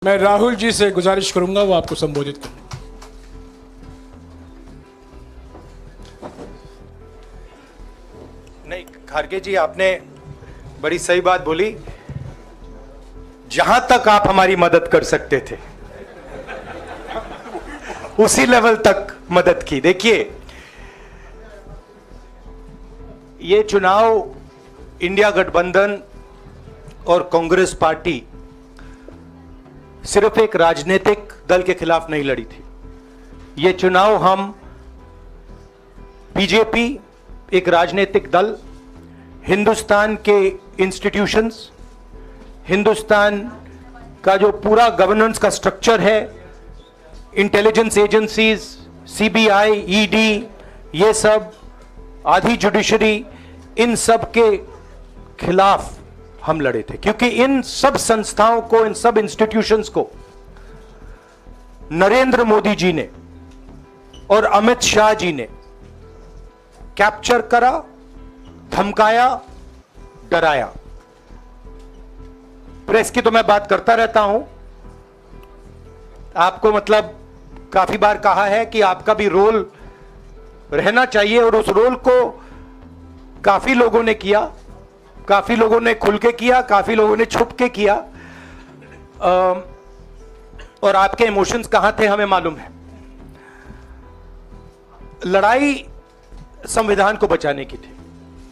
मैं राहुल जी से गुजारिश करूंगा वो आपको संबोधित करें। नहीं, खारगे जी आपने बड़ी सही बात बोली। जहां तक आप हमारी मदद कर सकते थे उसी लेवल तक मदद की। देखिए, ये चुनाव इंडिया गठबंधन और कांग्रेस पार्टी सिर्फ एक राजनीतिक दल के खिलाफ नहीं लड़ी थी। ये चुनाव हम बीजेपी, एक राजनीतिक दल, हिंदुस्तान के इंस्टीट्यूशंस, हिंदुस्तान का जो पूरा गवर्नेंस का स्ट्रक्चर है, इंटेलिजेंस एजेंसीज, सीबीआई, ईडी, ये सब, आधी जुडिशरी, इन सब के खिलाफ हम लड़े थे। क्योंकि इन सब संस्थाओं को, इन सब इंस्टीट्यूशंस को नरेंद्र मोदी जी ने और अमित शाह जी ने कैप्चर करा, धमकाया, डराया। प्रेस की तो मैं बात करता रहता हूं, आपको मतलब काफी बार कहा है कि आपका भी रोल रहना चाहिए, और उस रोल को काफी लोगों ने किया, काफी लोगों ने खुल के किया, काफी लोगों ने छुप के किया, और आपके इमोशंस कहां थे हमें मालूम है। लड़ाई संविधान को बचाने की थी,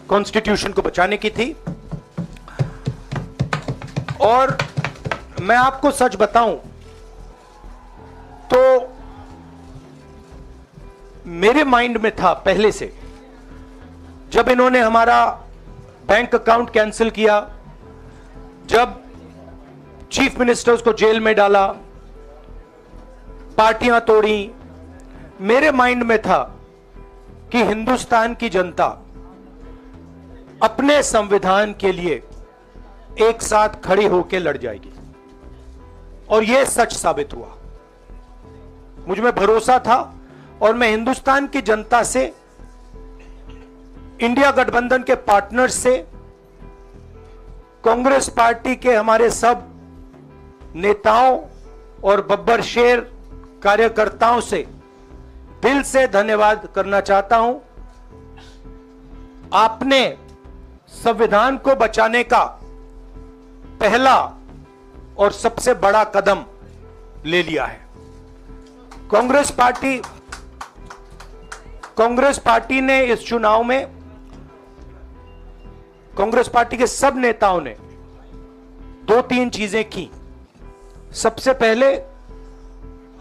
कॉन्स्टिट्यूशन को बचाने की थी। और मैं आपको सच बताऊं तो मेरे माइंड में था पहले से, जब इन्होंने हमारा बैंक अकाउंट कैंसिल किया, जब चीफ मिनिस्टर्स को जेल में डाला, पार्टियां तोड़ी, मेरे माइंड में था कि हिंदुस्तान की जनता अपने संविधान के लिए एक साथ खड़ी होकर लड़ जाएगी। और यह सच साबित हुआ। मुझ में भरोसा था, और मैं हिंदुस्तान की जनता से, इंडिया गठबंधन के पार्टनर्स से, कांग्रेस पार्टी के हमारे सब नेताओं और बब्बर शेर कार्यकर्ताओं से दिल से धन्यवाद करना चाहता हूं। आपने संविधान को बचाने का पहला और सबसे बड़ा कदम ले लिया है। कांग्रेस पार्टी ने इस चुनाव में, कांग्रेस पार्टी के सब नेताओं ने 2-3 चीजें की। सबसे पहले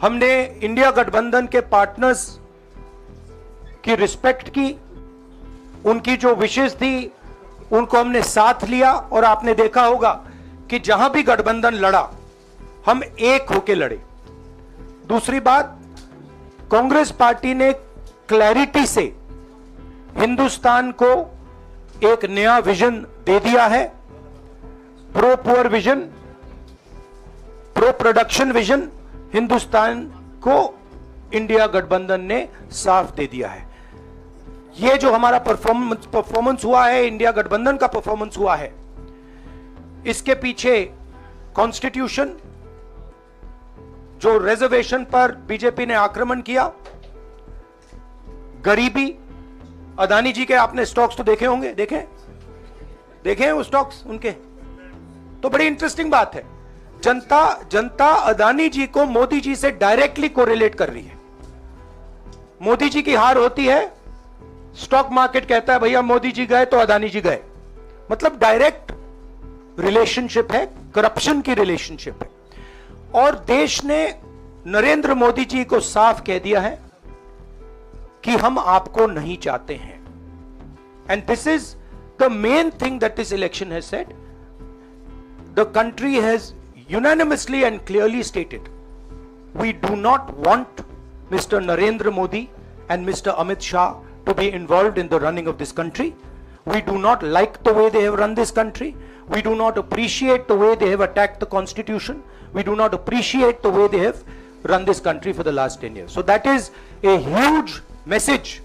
हमने इंडिया गठबंधन के पार्टनर्स की रिस्पेक्ट की, उनकी जो विशेष थी उनको हमने साथ लिया, और आपने देखा होगा कि जहां भी गठबंधन लड़ा हम एक होकर लड़े। दूसरी बात, कांग्रेस पार्टी ने क्लैरिटी से हिंदुस्तान को एक नया विजन दे दिया है, pro poor vision, pro production vision. Hindustan को इंडिया गठबंधन ने साफ दे दिया है। यह जो हमारा परफॉर्मेंस हुआ है, इंडिया गठबंधन का परफॉर्मेंस हुआ है, इसके पीछे कॉन्स्टिट्यूशन, जो रिजर्वेशन पर बीजेपी ने आक्रमण किया, गरीबी, अदानी जी के आपने स्टॉक्स तो देखे होंगे, देखे वो स्टॉक्स उनके, तो बड़ी इंटरेस्टिंग बात है। जनता अदानी जी को मोदी जी से डायरेक्टली कोरिलेट कर रही है। मोदी जी की हार होती है, स्टॉक मार्केट कहता है भैया मोदी जी गए तो अदानी जी गए। मतलब डायरेक्ट रिलेशनशिप है, करप्शन की रिलेशनशिप है। और देश ने नरेंद्र मोदी जी को साफ कह दिया है कि हम आपको नहीं चाहते हैं। And this is the main thing that this election has said. The country has unanimously and clearly stated, we do not want Mr. Narendra Modi and Mr. Amit Shah to be involved in the running of this country. We do not like the way they have run this country. We do not appreciate the way they have attacked the constitution. We do not appreciate the way they have run this country for the last 10 years. So that is a huge message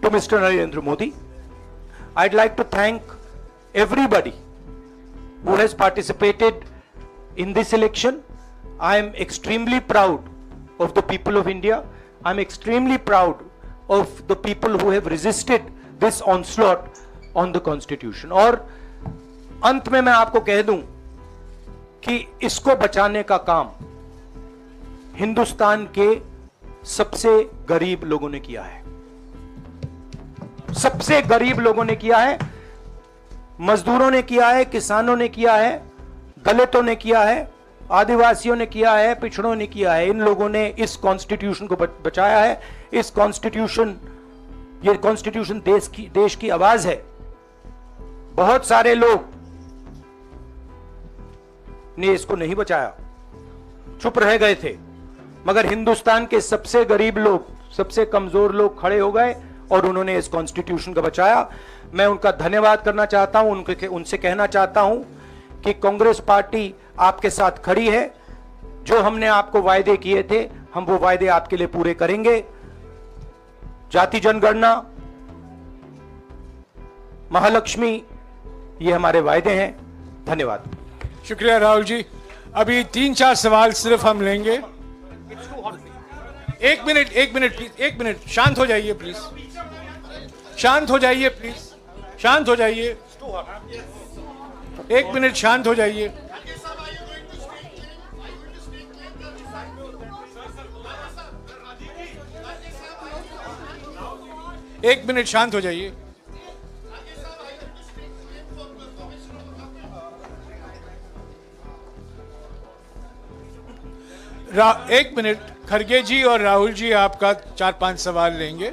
to Mr. Narendra Modi. I'd like to thank everybody who has participated in this election. I am extremely proud of the people of India. I am extremely proud of the people who have resisted this onslaught on the Constitution. और अंत में मैं आपको कह दूं कि इसको बचाने का काम हिंदुस्तान के सबसे गरीब लोगों ने किया है, सबसे गरीब लोगों ने किया है, मजदूरों ने किया है, किसानों ने किया है, दलितों ने किया है, आदिवासियों ने किया है, पिछड़ों ने किया है। इन लोगों ने इस कॉन्स्टिट्यूशन को बचाया है। इस कॉन्स्टिट्यूशन, ये कॉन्स्टिट्यूशन देश की आवाज है। बहुत सारे लोग ने इसको नहीं बचाया, चुप रह गए थे, मगर हिंदुस्तान के सबसे गरीब लोग, सबसे कमजोर लोग खड़े हो गए और उन्होंने इस कॉन्स्टिट्यूशन को बचाया। मैं उनका धन्यवाद करना चाहता हूं, उनसे कहना चाहता हूं कि कांग्रेस पार्टी आपके साथ खड़ी है। जो हमने आपको वायदे किए थे, हम वो वायदे आपके लिए पूरे करेंगे। जाति जनगणना, महालक्ष्मी, ये हमारे वायदे हैं। धन्यवाद। शुक्रिया राहुल जी। अभी 3-4 सवाल सिर्फ हम लेंगे। एक मिनट प्लीज, एक मिनट, शांत हो जाइए प्लीज, शांत हो जाइए प्लीज, शांत हो जाइए, एक मिनट शांत हो जाइए। एक मिनट शांत हो जाइए। एक मिनट, खड़गे जी और राहुल जी आपका 4-5 सवाल लेंगे।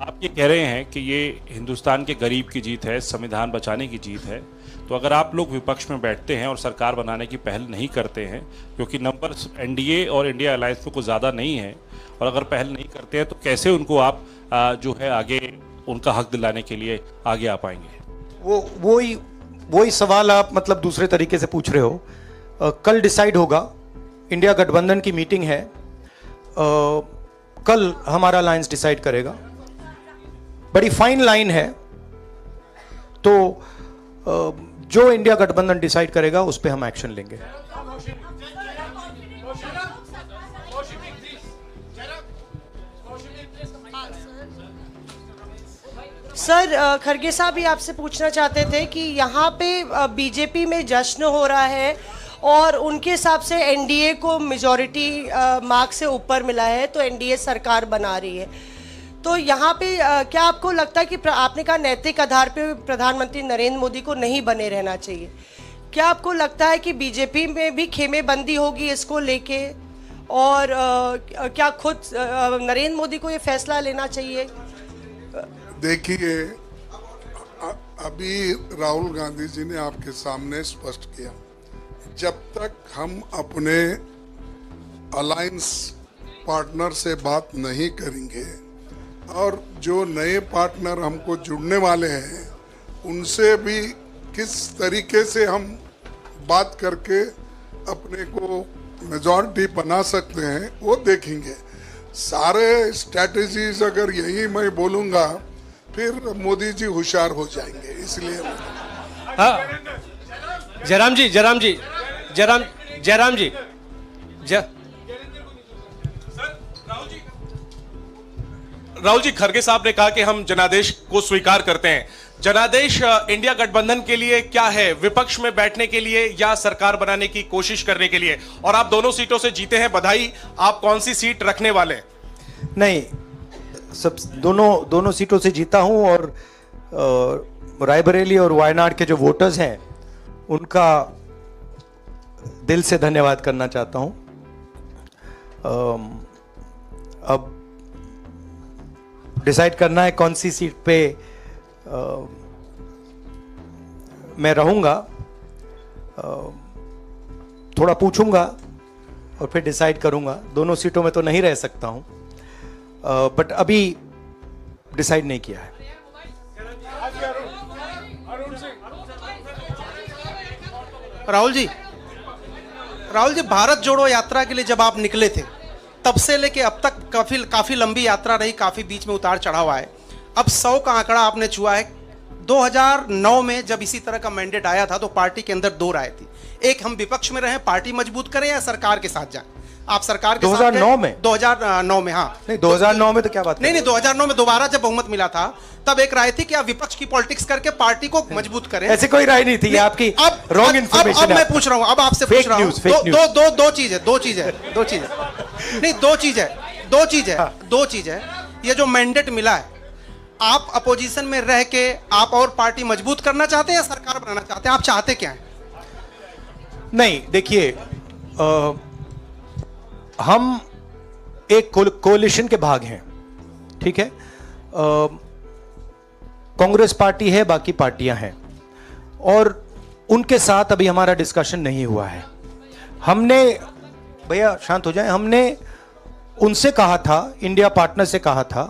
आप ये कह रहे हैं कि ये हिंदुस्तान के गरीब की जीत है, संविधान बचाने की जीत है, तो अगर आप लोग विपक्ष में बैठते हैं और सरकार बनाने की पहल नहीं करते हैं, क्योंकि नंबर एनडीए और इंडिया अलायंस में कुछ ज़्यादा नहीं है, और अगर पहल नहीं करते हैं तो कैसे उनको आप जो है आगे उनका हक दिलाने के लिए आगे आ पाएंगे? वही सवाल आप मतलब दूसरे तरीके से पूछ रहे हो। कल डिसाइड होगा, इंडिया गठबंधन की मीटिंग है, कल हमारा अलायंस डिसाइड करेगा। बड़ी फाइन लाइन है, तो जो इंडिया गठबंधन डिसाइड करेगा उस पर हम एक्शन लेंगे। सर, खड़गे साहब भी आपसे पूछना चाहते थे कि यहाँ पे बीजेपी में जश्न हो रहा है और उनके हिसाब से एनडीए को मेजॉरिटी मार्क्स से ऊपर मिला है, तो एनडीए सरकार बना रही है। तो यहाँ पे क्या आपको लगता है कि आपने कहा नैतिक आधार पे प्रधानमंत्री नरेंद्र मोदी को नहीं बने रहना चाहिए, क्या आपको लगता है कि बीजेपी में भी खेमेबंदी होगी इसको लेके, और क्या खुद नरेंद्र मोदी को ये फैसला लेना चाहिए? देखिए, अभी राहुल गांधी जी ने आपके सामने स्पष्ट किया, जब तक हम अपने अलायंस पार्टनर से बात नहीं करेंगे और जो नए पार्टनर हमको जुड़ने वाले हैं उनसे भी किस तरीके से हम बात करके अपने को मेजॉरिटी बना सकते हैं वो देखेंगे। सारे स्ट्रैटेजीज अगर यही मैं बोलूँगा फिर मोदी जी होशियार हो जाएंगे, इसलिए जयराम जी राहुल जी, खड़गे साहब ने कहा कि हम जनादेश को स्वीकार करते हैं। जनादेश इंडिया गठबंधन के लिए क्या है? विपक्ष में बैठने के लिए या सरकार बनाने की कोशिश करने के लिए? और आप दोनों सीटों से जीते हैं, बधाई। आप कौन सी सीट रखने वाले हैं? नहीं, सब दोनों सीटों से जीता हूं, और रायबरेली और वायनाड के जो वोटर्स हैं उनका दिल से धन्यवाद करना चाहता हूं। अब डिसाइड करना है कौन सी सीट पे मैं रहूंगा, थोड़ा पूछूंगा और फिर डिसाइड करूंगा। दोनों सीटों में तो नहीं रह सकता हूं, बट अभी डिसाइड नहीं किया है। राहुल जी, भारत जोड़ो यात्रा के लिए जब आप निकले थे तब से लेके अब तक काफी लंबी यात्रा रही, काफी बीच में उतार चढ़ाव आए। अब 100 का आंकड़ा आपने छुआ है। 2009 में जब इसी तरह का मैंडेट आया था तो पार्टी के अंदर दो राय थी, एक हम विपक्ष में रहें, पार्टी मजबूत करें, या सरकार के साथ जाएं? आप सरकार के साथ 2009 में? 2009 में, हाँ। नहीं 2009 में तो क्या बात नहीं 2009 में दोबारा जब बहुमत मिला था, तब एक राय थी कि आप विपक्ष की पॉलिटिक्स करके पार्टी को मजबूत करें। ऐसी कोई राय नहीं थी, ये आपकी रॉन्ग इन्फॉर्मेशन है। मैं पूछ रहा हूं, अब आपसे पूछ रहा हूं, दो चीज है। नहीं, दो चीज है। ये जो मैंडेट मिला है, आप अपोजिशन में रह के आप और पार्टी मजबूत करना चाहते हैं या सरकार बनाना चाहते हैं? आप चाहते क्या हैं? नहीं, देखिए, हम एक कोalition के भाग हैं, ठीक है। कांग्रेस पार्टी है, बाकी पार्टियां हैं, और उनके साथ अभी हमारा डिस्कशन नहीं हुआ है। हमने, भैया शांत हो जाए, हमने उनसे कहा था, इंडिया पार्टनर से कहा था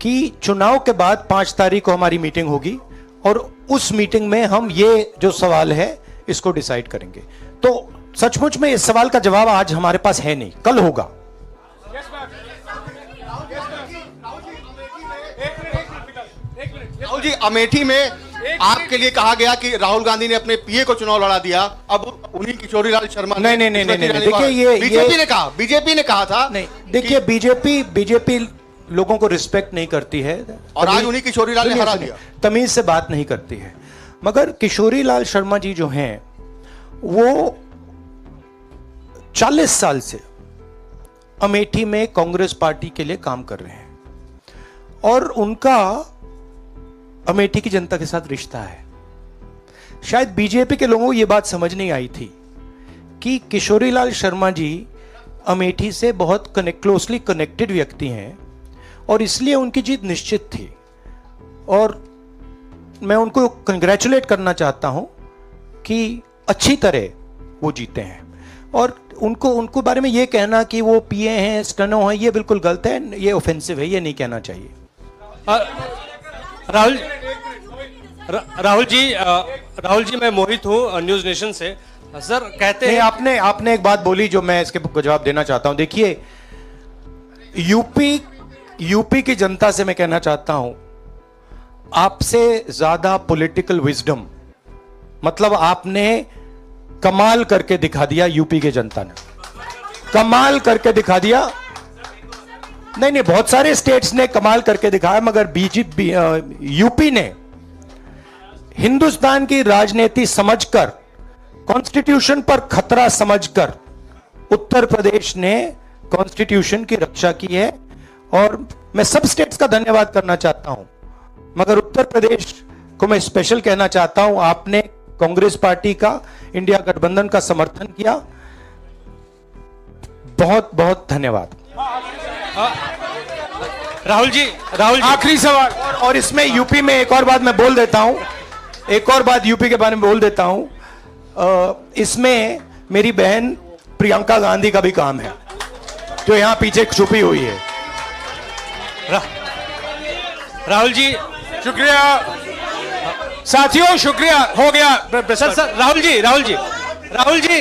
कि चुनाव के बाद 5 तारीख को हमारी मीटिंग होगी और उस मीटिंग में हम ये जो सवाल है इसको डिसाइड करेंगे। तो सचमुच में इस सवाल का जवाब आज हमारे पास है नहीं, कल होगा। राहुल जी, अमेठी में आपके लिए कहा गया कि राहुल गांधी ने अपने पीए को चुनाव लड़ा दिया, अब उन्हीं किशोरीलाल शर्मा नहीं, देखिए, ये बीजेपी ने कहा था। नहीं, देखिए, बीजेपी लोगों को रिस्पेक्ट नहीं करती है, और आज उन्हीं किशोरीलाल ने हरा दिया, तमीज से बात नहीं करती है। मगर किशोरीलाल शर्मा जी जो हैं, वो 40 साल से अमेठी में कांग्रेस पार्टी के लिए काम कर रहे हैं और उनका अमेठी की जनता के साथ रिश्ता है। शायद बीजेपी के लोगों को यह बात समझ नहीं आई थी कि किशोरीलाल शर्मा जी अमेठी से बहुत क्लोजली कनेक्टेड व्यक्ति हैं और इसलिए उनकी जीत निश्चित थी। और मैं उनको कंग्रेचुलेट करना चाहता हूं कि अच्छी तरह वो जीते हैं। और उनको बारे में ये कहना कि वो पीए हैं, स्टेनो हैं, ये बिल्कुल गलत है, ये ऑफेंसिव है, ये नहीं कहना चाहिए। राहुल जी, मैं मोहित हूँ न्यूज नेशन से। सर कहते हैं, आपने एक बात बोली जो मैं इसके जवाब देना चाहता हूं। देखिए, यूपी की जनता से मैं कहना चाहता हूं, आपसे ज्यादा पॉलिटिकल विजडम, मतलब आपने कमाल करके दिखा दिया। यूपी की जनता ने कमाल करके दिखा दिया। नहीं, बहुत सारे स्टेट्स ने कमाल करके दिखाया, मगर बीजेपी यूपी ने हिंदुस्तान की राजनीति समझकर, कॉन्स्टिट्यूशन पर खतरा समझकर उत्तर प्रदेश ने कॉन्स्टिट्यूशन की रक्षा की है। और मैं सब स्टेट्स का धन्यवाद करना चाहता हूं, मगर उत्तर प्रदेश को मैं स्पेशल कहना चाहता हूं। आपने कांग्रेस पार्टी का, इंडिया गठबंधन का समर्थन किया, बहुत बहुत धन्यवाद। राहुल जी, आखिरी सवाल, और इसमें यूपी में एक और बात मैं बोल देता हूं, एक और बात यूपी के बारे में बोल देता हूं। इसमें मेरी बहन प्रियंका गांधी का भी काम है, जो यहां पीछे छुपी हुई है। राहुल जी, शुक्रिया साथियों, शुक्रिया, हो गया। सर राहुल जी,